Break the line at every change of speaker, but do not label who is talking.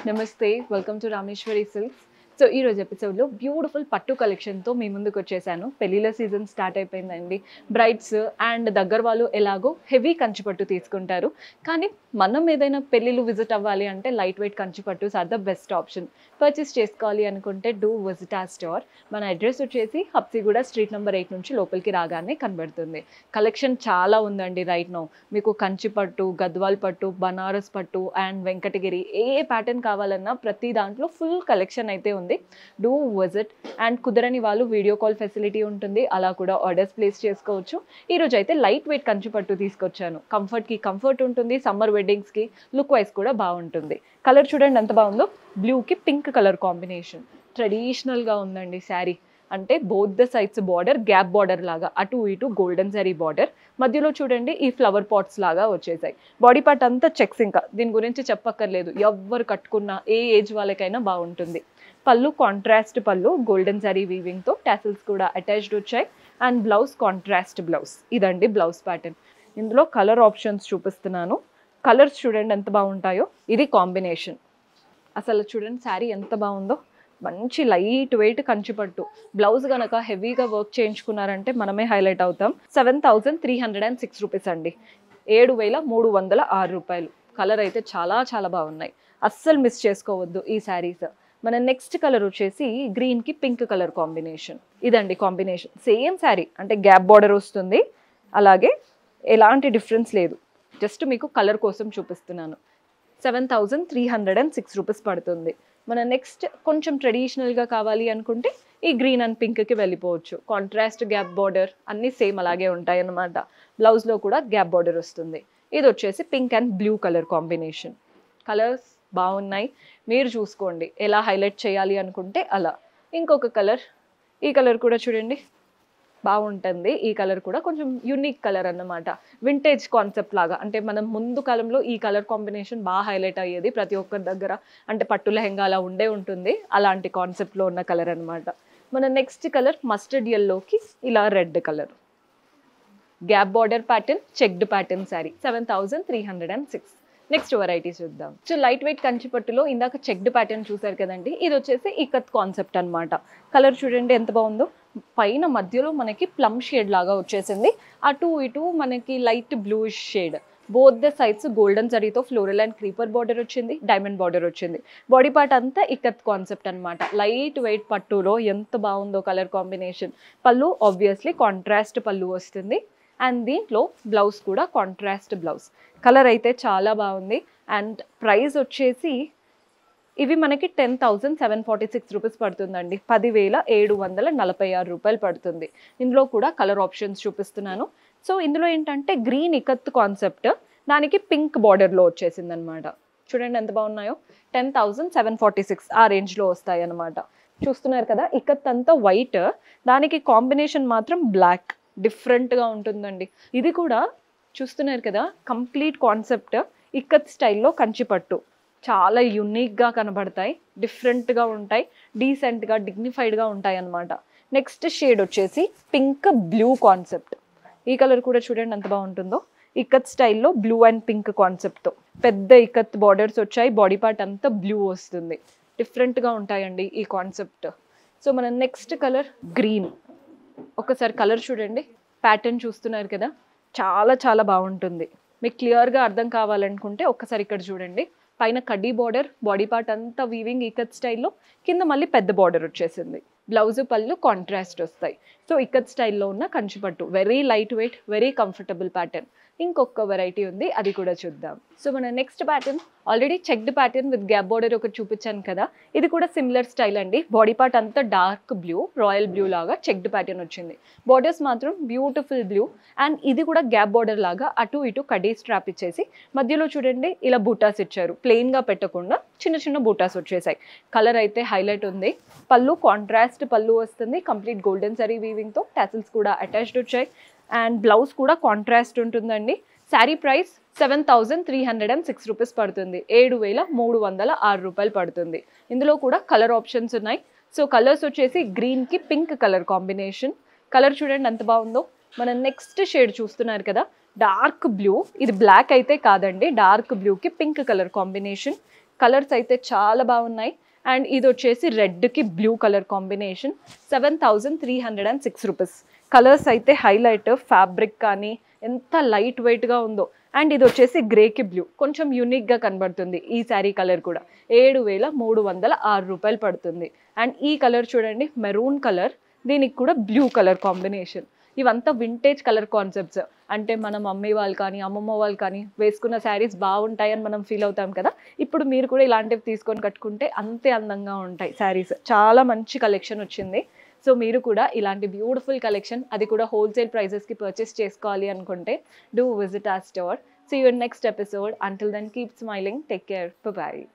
నమస్తే welcome to Rameshwari silks. So ఈ రోజు ఎపిసోడ్లో బ్యూటిఫుల్ పట్టు కలెక్షన్తో మీ ముందుకు వచ్చేసాను. పెళ్ళిళ్ళ సీజన్ స్టార్ట్ అయిపోయిందండి. బ్రైడ్స్ అండ్ దగ్గర వాళ్ళు ఎలాగో హెవీ కంచిపట్టు తీసుకుంటారు, కానీ మనం ఏదైనా పెళ్ళిళ్ళు విజిట్ అవ్వాలి అంటే లైట్ వెయిట్ కంచిపట్టు are the best option. Purchase చేసుకోవాలి అనుకుంటే డూ విజిట్ ఆ స్టోర్. మన అడ్రస్ వచ్చేసి హబ్సిగూడ స్ట్రీట్ నెంబర్ 8 నుంచి లోపలికి రాగానే కనబడుతుంది. కలెక్షన్ చాలా ఉందండి రైట్ నౌ. మీకు కంచిపట్టు, గద్వాల్ పట్టు, బనారస్ పట్టు అండ్ వెంకటగిరి ఏ ప్యాటర్న్ కావాలన్నా ప్రతి దాంట్లో ఫుల్ కలెక్షన్ అయితే ఉంది. Do visit. అండ్ కుదరని వాళ్ళు వీడియో కాల్ ఫెసిలిటీ ఉంటుంది, అలా కూడా ఆర్డర్స్ ప్లేస్ చేసుకోవచ్చు. ఈ రోజు అయితే లైట్ వెయిట్ కంచిపట్టు తీసుకొచ్చాను. కంఫర్ట్కి కంఫర్ట్ ఉంటుంది, సమ్మర్ వెడ్డింగ్స్కి లుక్ వైజ్ కూడా బాగుంటుంది. కలర్ చూడండి ఎంత బాగుందో. బ్లూకి పింక్ కలర్ కాంబినేషన్. ట్రెడిషనల్గా ఉందండి శారీ. అంటే both the sides border gap border లాగా, అటు ఇటు గోల్డెన్ జరీ బార్డర్, మధ్యలో చూడండి ఈ ఫ్లవర్ పాట్స్ లాగా వచ్చేసాయి. బాడీ పార్ట్ అంతా చెక్స్, ఇంకా దీని గురించి చెప్పక్కర్లేదు, ఎవ్వరు కట్టుకున్నా ఏ ఏజ్ వాళ్ళకైనా బాగుంటుంది. పళ్ళు కాంట్రాస్ట్ పళ్ళు, గోల్డెన్ జరీ వీవింగ్తో టాసిల్స్ కూడా అటాచ్డ్ వచ్చాయి. And blouse contrast blouse. ఇదండి బ్లౌజ్ ప్యాటర్న్. ఇందులో కలర్ ఆప్షన్స్ చూపిస్తున్నాను. కలర్స్ చూడండి ఎంత బాగుంటాయో. ఇది కాంబినేషన్. అసలు చూడండి శారీ ఎంత బాగుందో. మంచి లైట్ వెయిట్ కంచిపట్టు. బ్లౌజ్ కనుక హెవీగా వర్క్ చేయించుకున్నారంటే మనమే హైలైట్ అవుతాం. 7,306 రూపీస్ అండి. 7,306 రూపాయలు. కలర్ అయితే చాలా చాలా బాగున్నాయి, అస్సలు మిస్ చేసుకోవద్దు ఈ శారీస్. మన నెక్స్ట్ కలర్ వచ్చేసి గ్రీన్కి పింక్ కలర్ కాంబినేషన్. ఇదండి కాంబినేషన్. సేమ్ శారీ, అంటే గ్యాప్ బార్డర్ వస్తుంది, అలాగే ఎలాంటి డిఫరెన్స్ లేదు, జస్ట్ మీకు కలర్ కోసం చూపిస్తున్నాను. 7,306 రూపీస్ పడుతుంది. మన నెక్స్ట్ కొంచెం ట్రెడిషనల్గా కావాలి అనుకుంటే ఈ గ్రీన్ అండ్ పింక్కి వెళ్ళిపోవచ్చు. కాంట్రాస్ట్ గ్యాప్ బార్డర్ అన్నీ సేమ్ అలాగే ఉంటాయి అన్నమాట. బ్లౌజ్లో కూడా గ్యాప్ బార్డర్ వస్తుంది. ఇది వచ్చేసి pink and blue colour combination. Colours బాగున్నాయి, మీరు చూసుకోండి ఎలా హైలైట్ చేయాలి అనుకుంటే అలా. ఇంకొక కలర్, ఈ కలర్ కూడా చూడండి బాగుంటుంది. ఈ కలర్ కూడా కొంచెం యూనిక్ కలర్ అన్నమాట. వింటేజ్ కాన్సెప్ట్ లాగా, అంటే మనం ముందు కాలంలో ఈ కలర్ కాంబినేషన్ బాగా హైలైట్ అయ్యేది ప్రతి ఒక్కరి దగ్గర. అంటే పట్టు లెహంగా అలా ఉండే ఉంటుంది, అలాంటి కాన్సెప్ట్లో ఉన్న కలర్ అనమాట. మన నెక్స్ట్ కలర్ మస్టర్డ్ ఎల్లోకి ఇలా red colour. Gap border pattern, checked pattern sari. 7,306. Next variety చూద్దాం. సో లైట్ వెయిట్ కంచిపట్టులో ఇందాక చెక్డ్ ప్యాటర్న్ చూసారు కదండి, ఇది వచ్చేసి ఇకత్ కాన్సెప్ట్ అనమాట. కలర్ చూడండి ఎంత బాగుందో. పైన మధ్యలో మనకి ప్లమ్ షేడ్ లాగా వచ్చేసింది, అటు ఇటు మనకి light bluish shade. Both the sides golden జరీతో ఫ్లోరల్ అండ్ క్రీపర్ బార్డర్ వచ్చింది, డైమండ్ బార్డర్ వచ్చింది. బాడీ పార్ట్ అంతా ఇకత్ కాన్సెప్ట్ అనమాట. లైట్ వెయిట్ పట్టులో ఎంత బాగుందో కలర్ కాంబినేషన్. పళ్ళు ఆబ్వియస్లీ కాంట్రాస్ట్ పళ్ళు వస్తుంది, అండ్ దీంట్లో బ్లౌజ్ కూడా కాంట్రాస్ట్ బ్లౌజ్. కలర్ అయితే చాలా బాగుంది. అండ్ ప్రైస్ వచ్చేసి ఇవి మనకి 10,746 రూపీస్ పడుతుందండి. 10,746 రూపాయలు పడుతుంది. ఇందులో కూడా కలర్ ఆప్షన్స్ చూపిస్తున్నాను. సో ఇందులో ఏంటంటే గ్రీన్ ఇకత్ కాన్సెప్ట్, దానికి పింక్ బార్డర్లో వచ్చేసింది అనమాట. చూడండి ఎంత బాగున్నాయో. 10,746 ఆ రేంజ్లో వస్తాయి అనమాట. చూస్తున్నారు కదా, ఇకత్ అంతా వైట్, దానికి కాంబినేషన్ మాత్రం బ్లాక్. డిఫరెంట్గా ఉంటుందండి. ఇది కూడా చూస్తున్నారు కదా, కంప్లీట్ కాన్సెప్ట్ ఇక్కత్ స్టైల్లో కంచిపట్టు. చాలా యూనిక్గా కనబడతాయి, డిఫరెంట్గా ఉంటాయి, డీసెంట్గా డిగ్నిఫైడ్గా ఉంటాయి అన్నమాట. నెక్స్ట్ షేడ్ వచ్చేసి పింక్ బ్లూ కాన్సెప్ట్. ఈ కలర్ కూడా చూడండి ఎంత బాగుంటుందో. ఇక్కత్ స్టైల్లో బ్లూ అండ్ పింక్ కాన్సెప్ట్తో పెద్ద ఇక్కత్ బార్డర్స్ వచ్చాయి, బాడీ పార్ట్ అంతా బ్లూ వస్తుంది. డిఫరెంట్గా ఉంటాయండి ఈ కాన్సెప్ట్. సో మన నెక్స్ట్ కలర్ గ్రీన్. ఒకసారి కలర్ చూడండి, ప్యాటర్న్ చూస్తున్నారు కదా, చాలా చాలా బాగుంటుంది. మీకు క్లియర్గా అర్థం కావాలనుకుంటే ఒక్కసారి ఇక్కడ చూడండి. పైన కడ్డీ బార్డర్, బాడీ పార్ట్ అంతా వీవింగ్ ఇకత్ స్టైల్లో, కింద మళ్ళీ పెద్ద బార్డర్ వచ్చేసింది. బ్లౌజ్ పళ్ళు కాంట్రాస్ట్ వస్తాయి. సో ఇకత్ స్టైల్లో ఉన్న Kanchipattu, very light weight, very comfortable pattern. ఇంకొక వెరైటీ ఉంది, అది కూడా చూద్దాం. సో మన next pattern already checked pattern with gap border ఒకటి చూపించాను కదా, ఇది కూడా సిమిలర్ స్టైల్ అండి. బాడీ పార్ట్ అంతా డార్క్ బ్లూ, రాయల్ బ్లూ లాగా చెక్డ్ ప్యాటర్న్ వచ్చింది. బార్డర్స్ మాత్రం బ్యూటిఫుల్ బ్లూ, అండ్ ఇది కూడా గ్యాప్ బార్డర్ లాగా అటు ఇటు కడీ స్ట్రాప్ ఇచ్చేసి మధ్యలో చూడండి ఇలా బూటాస్ ఇచ్చారు. ప్లెయిన్గా పెట్టకుండా చిన్న చిన్న బూటాస్ వచ్చేసాయి. కలర్ అయితే హైలైట్ ఉంది. పళ్ళు కాంట్రాస్ట్ పళ్ళు వస్తుంది, కంప్లీట్ గోల్డెన్ జరీ వీవింగ్తో, టాసిల్స్ కూడా అటాచ్డ్ వచ్చాయి. అండ్ బ్లౌజ్ కూడా కాంట్రాస్ట్ ఉంటుందండి. శారీ ప్రైస్ 7,306 రూపీస్ పడుతుంది. 7,306 రూపాయలు పడుతుంది. ఇందులో కూడా కలర్ ఆప్షన్స్ ఉన్నాయి. సో కలర్స్ వచ్చేసి గ్రీన్కి పింక్ కలర్ కాంబినేషన్. కలర్ చూడండి ఎంత బాగుందో. మన నెక్స్ట్ షేడ్ చూస్తున్నారు కదా, డార్క్ బ్లూ. ఇది బ్లాక్ అయితే కాదండి, డార్క్ బ్లూకి పింక్ కలర్ కాంబినేషన్. కలర్స్ అయితే చాలా బాగున్నాయి. అండ్ ఇది వచ్చేసి రెడ్కి blue colour combination, 7306 rupees. Colours అయితే హైలైట్, ఫ్యాబ్రిక్ కానీ ఎంత లైట్ వెయిట్గా ఉందో. అండ్ ఇది వచ్చేసి గ్రేకి బ్లూ, కొంచెం యూనిక్గా కనబడుతుంది. ఈ శారీ కలర్ కూడా 7306 రూపాయలు పడుతుంది. అండ్ ఈ కలర్ చూడండి, మెరూన్ కలర్, దీనికి కూడా బ్లూ కలర్ కాంబినేషన్. ఇవంతా వింటేజ్ కలర్ కాన్సెప్ట్స్. అంటే మన మమ్మీ వాళ్ళు కానీ అమ్మమ్మ వాళ్ళు కానీ వేసుకున్న శారీస్ బాగుంటాయని మనం ఫీల్ అవుతాం కదా. ఇప్పుడు మీరు కూడా ఇలాంటివి తీసుకొని కట్టుకుంటే అంతే అందంగా ఉంటాయి శారీస్. చాలా మంచి కలెక్షన్ వచ్చింది. సో మీరు కూడా ఇలాంటి బ్యూటిఫుల్ కలెక్షన్, అది కూడా హోల్సేల్ ప్రైజెస్కి పర్చేస్ చేసుకోవాలి అనుకుంటే do visit our store. See you in next episode. Until then, keep smiling. Take care. Bye-bye.